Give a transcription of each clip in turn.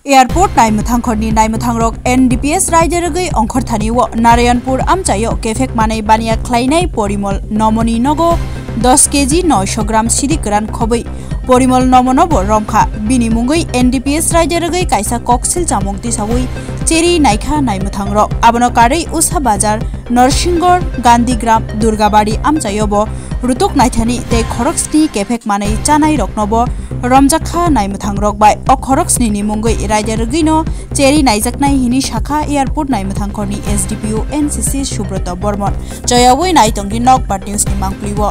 Airport नाइमथांखरनी नाइमथांरक NDPS रायजरगै अंखरथानिव Narayanpur आमचायो केफेक मानै बानिया ख्लाइनाय Parimal नमनी नगो 10 KG 900 ग्राम सिरि गोरान खबै परिमल नमनबो रमखा बिनि मुंगै एनडीपीएस रायजरगै काइसा कक्सिल जामुक दिसावै चेरी नाइखा नाइमथांरक आबनो कारै उसा बाजार नरसिंगर गांधीग्राम दुर्गाबाड़ी आमचायोबो रुतुक नाइथानि ते खरक्सनि केफेक मानै चानाय रकनबो रमजाखा नाइमथांरक बाय अखरक्सनि मुंगै रायजरगैनो चेरी नाइजाकनाय हिनि शाखा एयरपोर्ट नाइमथांखरनि एसडीपीओ एनसीसी सुब्रत बर्मन जयावै नाइतंगि नक बाट न्यूज नि मांगप्लिवो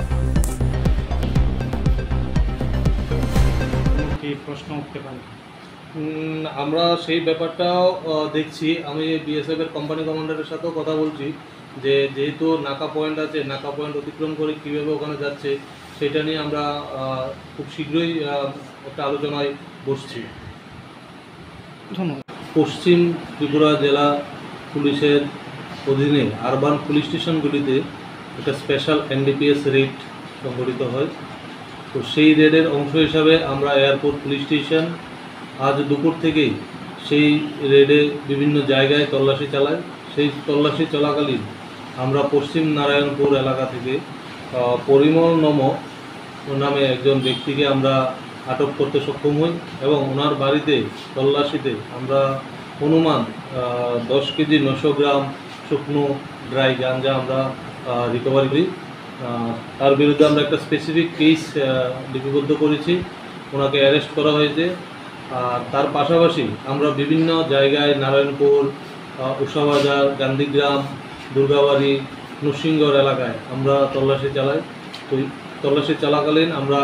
প্রশ্ন উঠতে পারে আমরা সেই ব্যাপারটাও দেখছি। আমি বিএসএফ এর কোম্পানি কমান্ডারের সাথেও কথা বলছি যে যেহেতু নাকা পয়েন্ট আছে, নাকা পয়েন্ট অতিক্রম করে কীভাবে ওখানে যাচ্ছে সেটা নিয়ে আমরা খুব শীঘ্রই একটা আলোচনায় বসছি। ধন্যবাদ। পশ্চিম ত্রিপুরা জেলা পুলিশের অধীনে আরবান পুলিশ স্টেশনগুলিতে একটা স্পেশাল এনডিপিএস রেড সংগঠিত হয়। তো সেই রেডের অংশ হিসাবে আমরা এয়ারপোর্ট পুলিশ স্টেশন আজ দুপুর থেকেই সেই রেডে বিভিন্ন জায়গায় তল্লাশি চালাই। সেই তল্লাশি চলাকালীন আমরা পশ্চিম নারায়ণপুর এলাকা থেকে পরিমল নম নামে একজন ব্যক্তিকে আমরা আটক করতে সক্ষম হই এবং ওনার বাড়িতে তল্লাশিতে আমরা অনুমান 10 কেজি 900 গ্রাম শুকনো ড্রাই গাঞ্জা আমরা রিকভারি করি। তার বিরুদ্ধে আমরা একটা স্পেসিফিক কেস লিপিবদ্ধ করেছি, ওনাকে অ্যারেস্ট করা হয়েছে। আর তার পাশাপাশি আমরা বিভিন্ন জায়গায় নারায়ণপুর, উষাবাজার, গান্ধীগ্রাম, দুর্গাবাড়ি, নরসিংগড় এলাকায় আমরা তল্লাশি চালাই। তো তল্লাশি চলাকালীন আমরা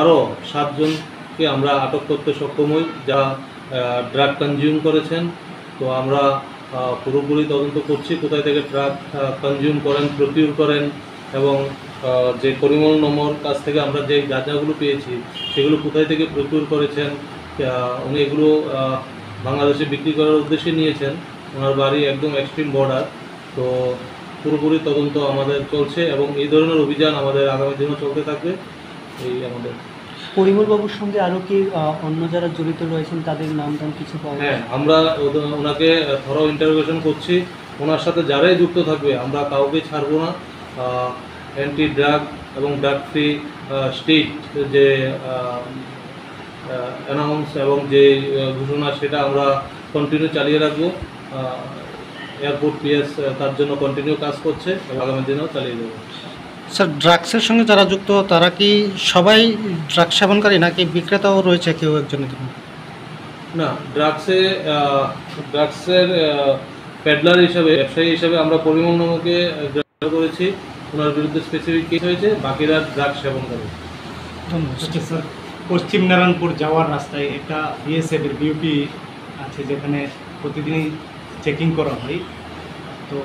আরও 7 জনকে আমরা আটক করতে সক্ষম হই যা ড্রাগ কনজিউম করেছেন। তো আমরা পুরোপুরি তদন্ত করছি কোথায় থেকে ড্রাগ কনজিউম করেন, প্রকিউর করেন এবং যে পরিমল নমর কাছ থেকে আমরা যে গাঁজাগুলো পেয়েছি সেগুলো কোথায় থেকে প্রকিউর করেছেন, উনি এগুলো বাংলাদেশে বিক্রি করার উদ্দেশ্যে নিয়েছেন। ওনার বাড়ি একদম এক্সট্রিম বর্ডার। তো পুরোপুরি তদন্ত আমাদের চলছে এবং এই ধরনের অভিযান আমাদের আগামী দিনও চলতে থাকবে। এই আমাদের পরিমল বাবুর সঙ্গে আরও কি অন্য যারা জড়িত রয়েছেন তাদের নাম টাম কিছু পাওয়া? হ্যাঁ, আমরা ওনাকে থরো ইন্টারোগেশন করছি। ওনার সাথে যারাই যুক্ত থাকবে আমরা কাউকে ছাড়বো না। অ্যান্টি ড্রাগ এবং ড্রাগ ফ্রি স্টেট যে অ্যানাউন্স এবং যে ঘোষণা সেটা আমরা কন্টিনিউ চালিয়ে রাখবো। এয়ারপোর্ট পিএস তার জন্য কন্টিনিউ কাজ করছে এবং আগামী দিনেও চালিয়ে দেবো। স্যার, ড্রাগসের সঙ্গে যারা যুক্ত তারা কি সবাই ড্রাগ সেবনকারী নাকি বিক্রেতাও রয়েছে কেউ একজনের? না, ড্রাগসের প্যাডলার হিসাবে, ব্যবসায়ী হিসাবে আমরা পরিমল নমকে গ্রেফতার করেছি। ওনার বিরুদ্ধে স্পেসিফিক কেস হয়েছে, বাকিরা ড্রাগ সেবনকারী। ধন্যবাদ। স্যার, পশ্চিম নারায়ণপুর যাওয়ার রাস্তায় একটা বিএসএফের বিউপি আছে যেখানে প্রতিদিনই চেকিং করা হয়। তো